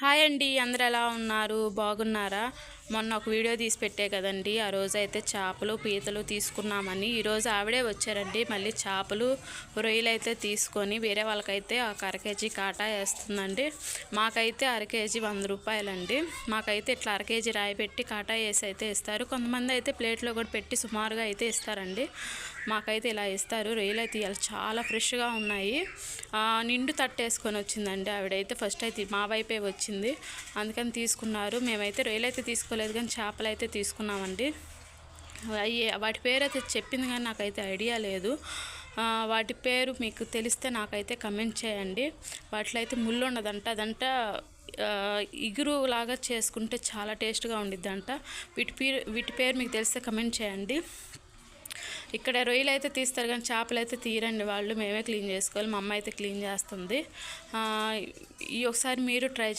Hi అండి, అందరు ఎలా ఉన్నారు? బాగున్నారా? మొన్న ఒక వీడియో తీసి పెట్టే కదండి. ఆ రోజైతే చేపలు పీతలు తీసుకున్నామని. ఈరోజు ఆవిడే వచ్చారండి. మళ్ళీ చేపలు రొయ్యలు అయితే తీసుకొని వేరే వాళ్ళకైతే ఒక అర కేజీ కాటా వేస్తుందండి. మాకైతే అర కేజీ 100 రూపాయలండి. మాకైతే ఇట్లా అర కేజీ రాయి పెట్టి కాటా వేసి అయితే ఇస్తారు. కొంతమంది అయితే ప్లేట్లో కూడా పెట్టి సుమారుగా అయితే ఇస్తారండి. మాకైతే ఇలా ఇస్తారు. రొయ్యలు అయితే ఇవాళ చాలా ఫ్రెష్గా ఉన్నాయి. నిండు తట్టేసుకొని వచ్చిందండి ఆవిడైతే. ఫస్ట్ అయితే మా వైపే వచ్చింది, అందుకని తీసుకున్నారు. మేమైతే రొయ్యలు అయితే తీసుకోలేదు, కానీ చేపలు అయితే తీసుకున్నామండి. వాటి పేరు అయితే చెప్పింది, కానీ నాకైతే ఐడియా లేదు. వాటి పేరు మీకు తెలిస్తే నాకైతే కమెంట్ చేయండి. వాటిలో అయితే ముళ్ళు ఉండదంట. అదంట ఇగురు లాగా చేసుకుంటే చాలా టేస్ట్గా ఉండిద్దంట. వీటి పేరు మీకు తెలిస్తే కమెంట్ చేయండి. ఇక్కడ రొయ్యలు అయితే తీస్తారు, కానీ చేపలు అయితే తీరండి వాళ్ళు. మేమే క్లీన్ చేసుకోవాలి. మా అమ్మ అయితే క్లీన్ చేస్తుంది. ఈ ఒకసారి మీరు ట్రై చేయండి.